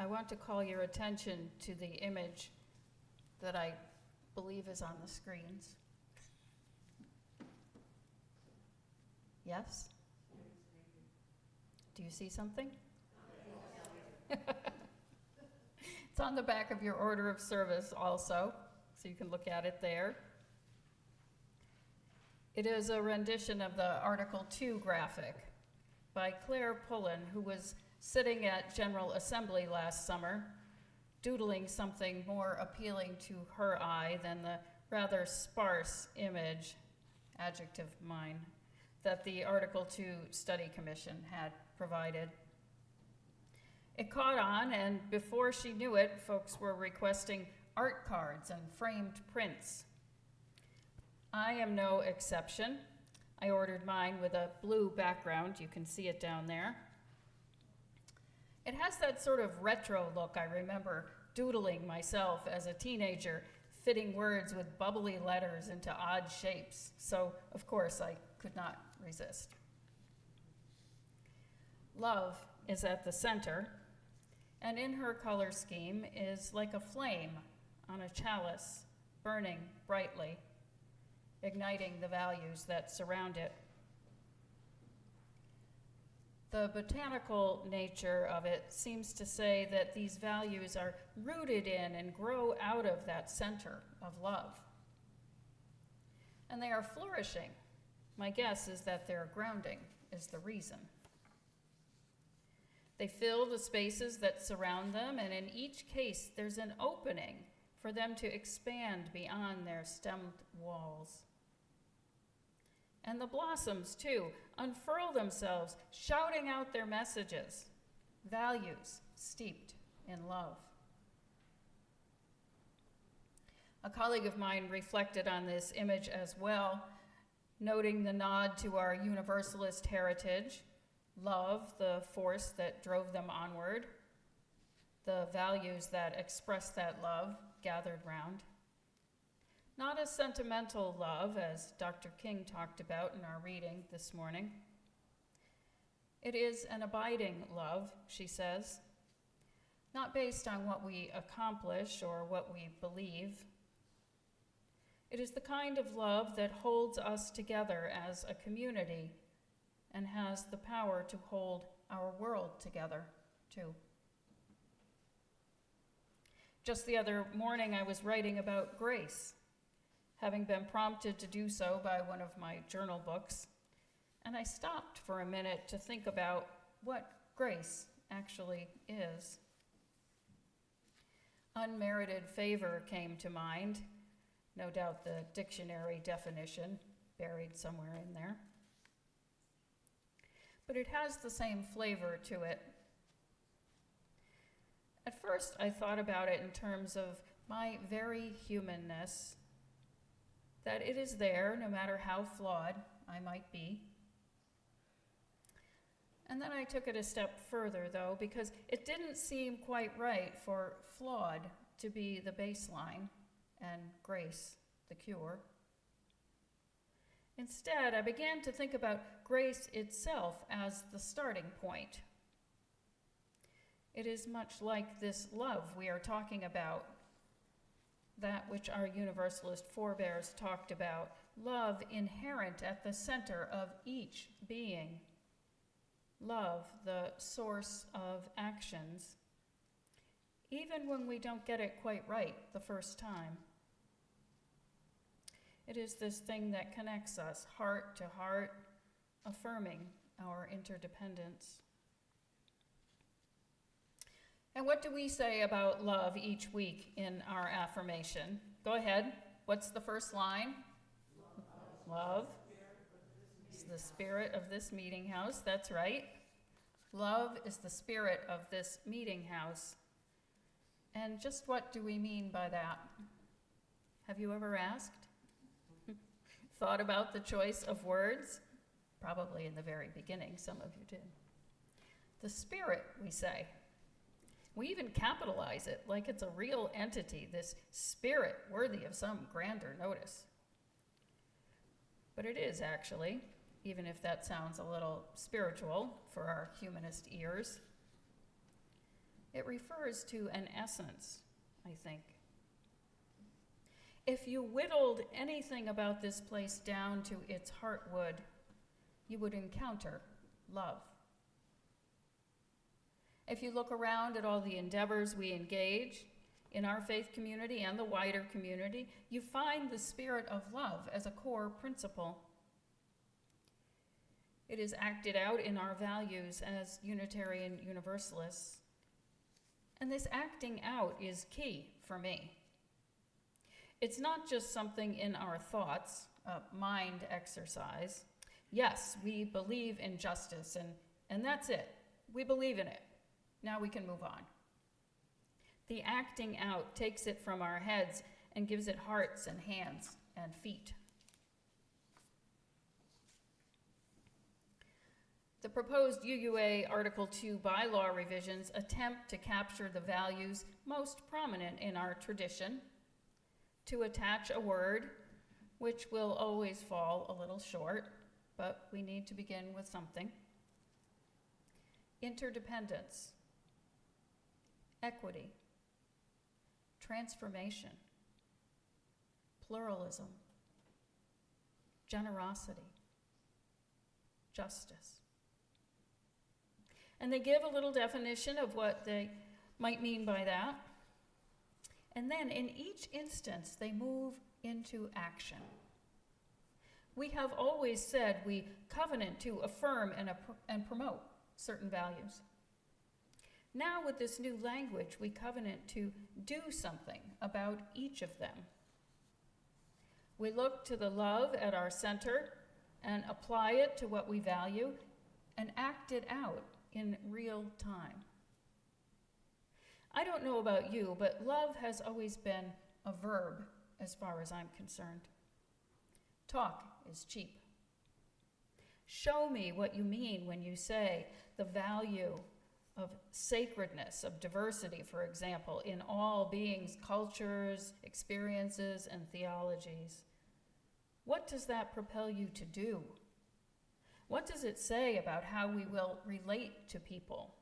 I want to call your attention to the image that I believe is on the screens. Yes? Do you see something? It's on the back of your order of service also, so you can look at it there. It is a rendition of the Article 2 graphic by Claire Pullen, who was sitting at General Assembly last summer, doodling something more appealing to her eye than the rather sparse image, adjective mine, that the Article 2 Study Commission had provided. It caught on, and before she knew it, folks were requesting art cards and framed prints. I am no exception. I ordered mine with a blue background. You can see it down there. It has that sort of retro look I remember doodling myself as a teenager, fitting words with bubbly letters into odd shapes. So, of course, I could not resist. Love is at the center, and in her color scheme is like a flame on a chalice, burning brightly, igniting the values that surround it. The botanical nature of it seems to say that these values are rooted in and grow out of that center of love. And they are flourishing. My guess is that their grounding is the reason. They fill the spaces that surround them, and in each case, there's an opening for them to expand beyond their stemmed walls. And the blossoms, too, unfurl themselves, shouting out their messages, values steeped in love. A colleague of mine reflected on this image as well, noting the nod to our universalist heritage, love, the force that drove them onward, the values that express that love gathered round. Not a sentimental love, as Dr. King talked about in our reading this morning. It is an abiding love, she says, not based on what we accomplish or what we believe. It is the kind of love that holds us together as a community and has the power to hold our world together, too. Just the other morning, I was writing about grace, having been prompted to do so by one of my journal books, and I stopped for a minute to think about what grace actually is. Unmerited favor came to mind, no doubt the dictionary definition buried somewhere in there. But it has the same flavor to it. At first, I thought about it in terms of my very humanness, that it is there no matter how flawed I might be. And then I took it a step further, though, because it didn't seem quite right for flawed to be the baseline and grace the cure. Instead, I began to think about grace itself as the starting point. It is much like this love we are talking about, that which our Universalist forebears talked about, love inherent at the center of each being. Love, the source of actions, even when we don't get it quite right the first time. It is this thing that connects us heart to heart, affirming our interdependence. And what do we say about love each week in our affirmation? Go ahead. What's the first line? Love is the spirit of this meeting house. That's right. Love is the spirit of this meeting house. And just what do we mean by that? Have you ever asked? Thought about the choice of words? Probably in the very beginning, some of you did. The spirit, we say. We even capitalize it like it's a real entity, this spirit worthy of some grander notice. But it is actually, even if that sounds a little spiritual for our humanist ears. It refers to an essence, I think. If you whittled anything about this place down to its heartwood, you would encounter love. If you look around at all the endeavors we engage in our faith community and the wider community, you find the spirit of love as a core principle. It is acted out in our values as Unitarian Universalists. And this acting out is key for me. It's not just something in our thoughts, a mind exercise. Yes, we believe in justice, and that's it. We believe in it. Now we can move on. The acting out takes it from our heads and gives it hearts and hands and feet. The proposed UUA Article 2 bylaw revisions attempt to capture the values most prominent in our tradition, to attach a word, which will always fall a little short, but we need to begin with something. Interdependence, equity, transformation, pluralism, generosity, justice. And they give a little definition of what they might mean by that. And then in each instance, they move into action. We have always said we covenant to affirm and promote certain values. Now with this new language, we covenant to do something about each of them. We look to the love at our center and apply it to what we value and act it out in real time. I don't know about you, but love has always been a verb as far as I'm concerned. Talk is cheap. Show me what you mean when you say the value of sacredness, of diversity, for example, in all beings, cultures, experiences, and theologies. What does that propel you to do? What does it say about how we will relate to people?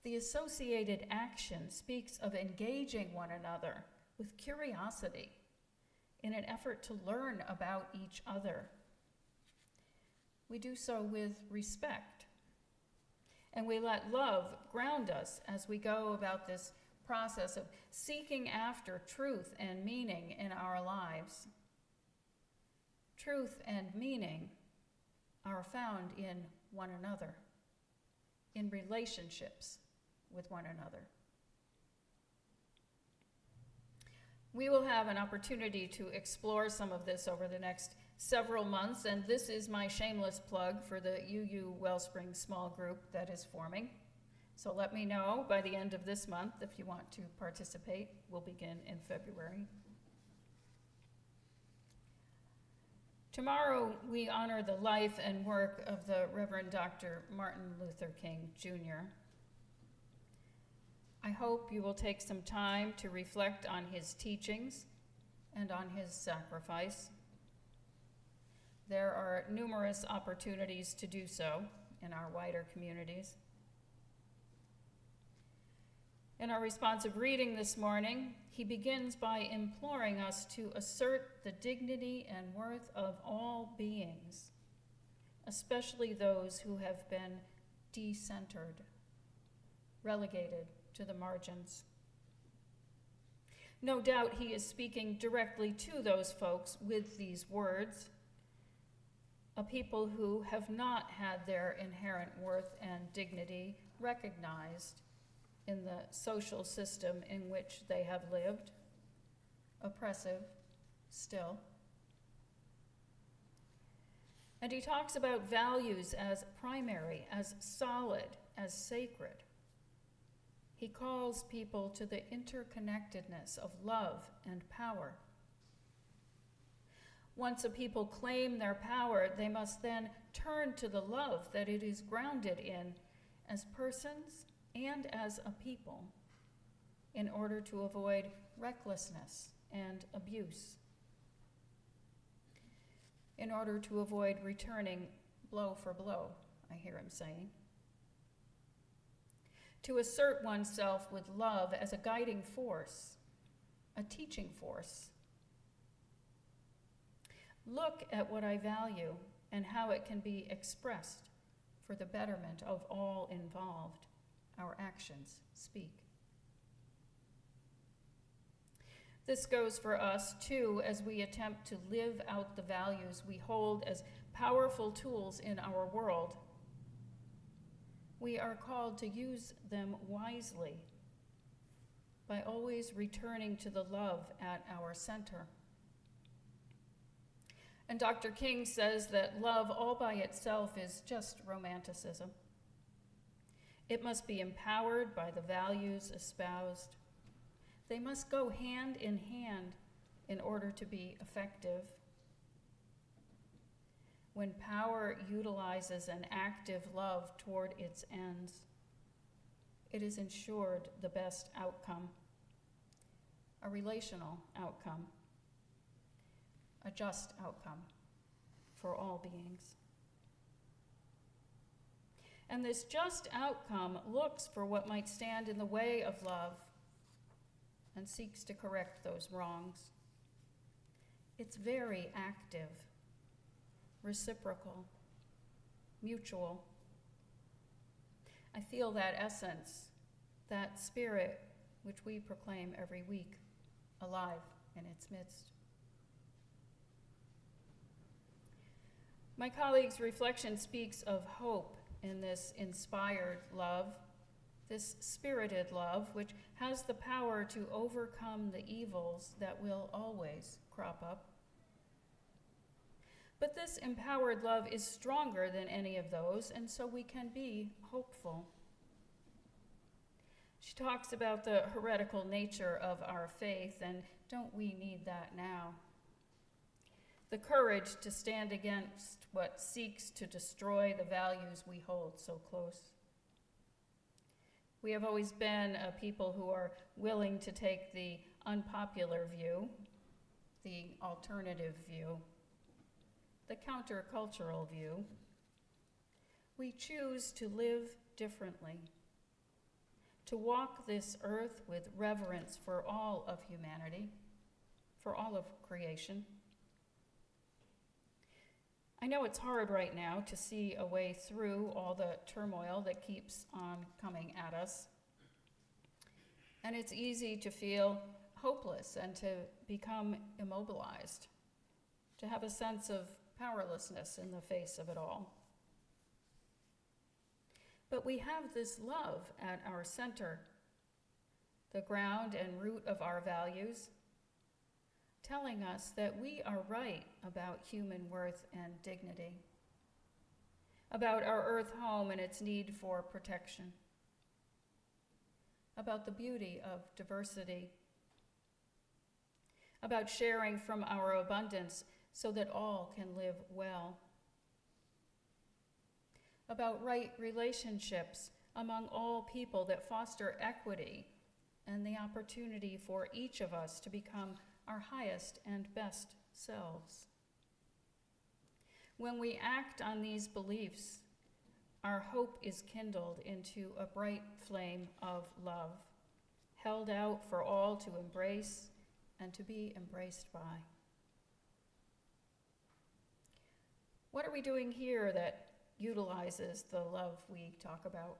The associated action speaks of engaging one another with curiosity in an effort to learn about each other. We do so with respect, and we let love ground us as we go about this process of seeking after truth and meaning in our lives. Truth and meaning are found in one another, in relationships with one another. We will have an opportunity to explore some of this over the next several months, and this is my shameless plug for the UU Wellspring small group that is forming. So let me know by the end of this month if you want to participate. We'll begin in February. Tomorrow, we honor the life and work of the Reverend Dr. Martin Luther King, Jr. I hope you will take some time to reflect on his teachings and on his sacrifice. There are numerous opportunities to do so in our wider communities. In our responsive reading this morning, he begins by imploring us to assert the dignity and worth of all beings, especially those who have been decentered, relegated to the margins. No doubt he is speaking directly to those folks with these words, a people who have not had their inherent worth and dignity recognized in the social system in which they have lived, oppressive still. And he talks about values as primary, as solid, as sacred. He calls people to the interconnectedness of love and power. Once a people claim their power, they must then turn to the love that it is grounded in as persons and as a people in order to avoid recklessness and abuse, in order to avoid returning blow for blow, I hear him saying. to assert oneself with love as a guiding force, a teaching force. Look at what I value and how it can be expressed for the betterment of all involved. Our actions speak. This goes for us, too, as we attempt to live out the values we hold as powerful tools in our world. We are called to use them wisely by always returning to the love at our center. And Dr. King says that love all by itself is just romanticism. It must be empowered by the values espoused. They must go hand in hand in order to be effective. When power utilizes an active love toward its ends, it is ensured the best outcome, a relational outcome, a just outcome for all beings. And this just outcome looks for what might stand in the way of love and seeks to correct those wrongs. It's very active, reciprocal, mutual. I feel that essence, that spirit which we proclaim every week, alive in its midst. My colleague's reflection speaks of hope in this inspired love, this spirited love, which has the power to overcome the evils that will always crop up. But this empowered love is stronger than any of those, and so we can be hopeful. She talks about the heretical nature of our faith, and don't we need that now? The courage to stand against what seeks to destroy the values we hold so close. We have always been a people who are willing to take the unpopular view, the alternative view, the countercultural view. We choose to live differently, to walk this earth with reverence for all of humanity, for all of creation. I know it's hard right now to see a way through all the turmoil that keeps on coming at us. And it's easy to feel hopeless and to become immobilized, to have a sense of powerlessness in the face of it all. But we have this love at our center, the ground and root of our values, telling us that we are right about human worth and dignity, about our earth home and its need for protection, about the beauty of diversity, about sharing from our abundance so that all can live well, about right relationships among all people that foster equity and the opportunity for each of us to become our highest and best selves. When we act on these beliefs, our hope is kindled into a bright flame of love, held out for all to embrace and to be embraced by. What are we doing here that utilizes the love we talk about?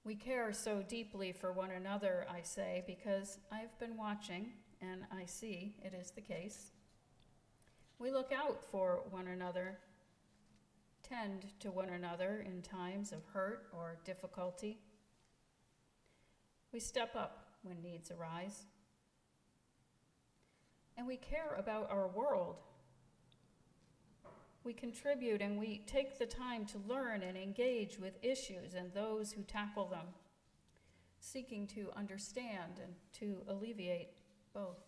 We care so deeply for one another, I say, because I've been watching and I see it is the case. We look out for one another, tend to one another in times of hurt or difficulty. We step up when needs arise. And we care about our world. We contribute and we take the time to learn and engage with issues and those who tackle them, seeking to understand and to alleviate both.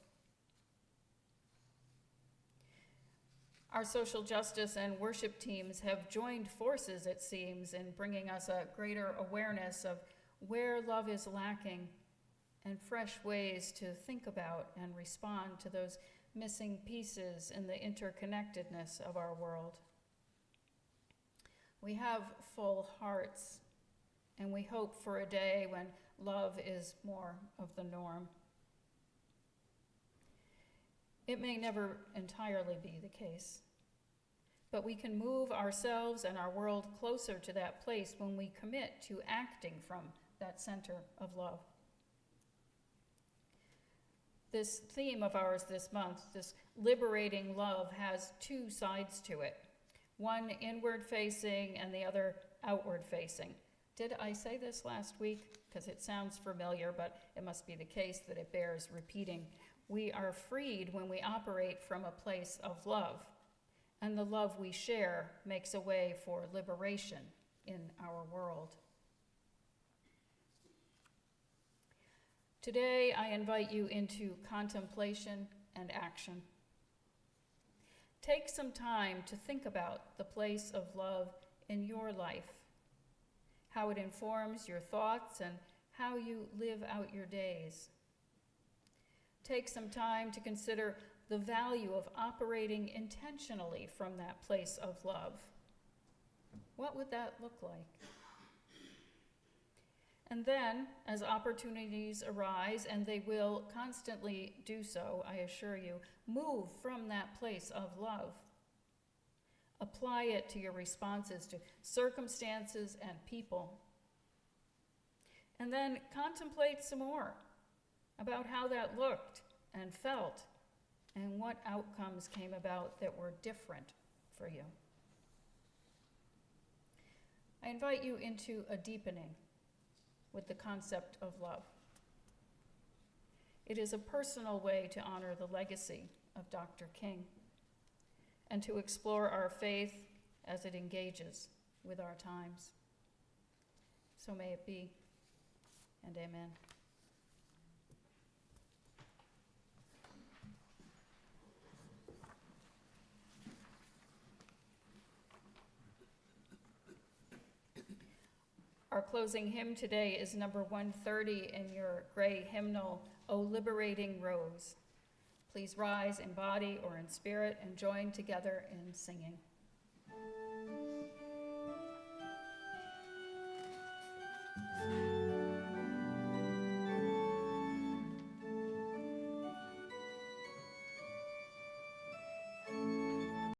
Our social justice and worship teams have joined forces, it seems, in bringing us a greater awareness of where love is lacking and fresh ways to think about and respond to those missing pieces in the interconnectedness of our world. We have full hearts and we hope for a day when love is more of the norm. It may never entirely be the case, but we can move ourselves and our world closer to that place when we commit to acting from that center of love. This theme of ours this month, this liberating love, has two sides to it. One inward-facing and the other outward-facing. Did I say this last week? Because it sounds familiar, but it must be the case that it bears repeating. We are freed when we operate from a place of love, and the love we share makes a way for liberation in our world. Today, I invite you into contemplation and action. Take some time to think about the place of love in your life, how it informs your thoughts and how you live out your days. Take some time to consider the value of operating intentionally from that place of love. What would that look like? And then, as opportunities arise, and they will constantly do so, I assure you, move from that place of love. Apply it to your responses to circumstances and people. And then contemplate some more about how that looked and felt and what outcomes came about that were different for you. I invite you into a deepening with the concept of love. It is a personal way to honor the legacy of Dr. King and to explore our faith as it engages with our times. So may it be, and amen. Our closing hymn today is number 130 in your gray hymnal, O Liberating Rose. Please rise in body or in spirit and join together in singing.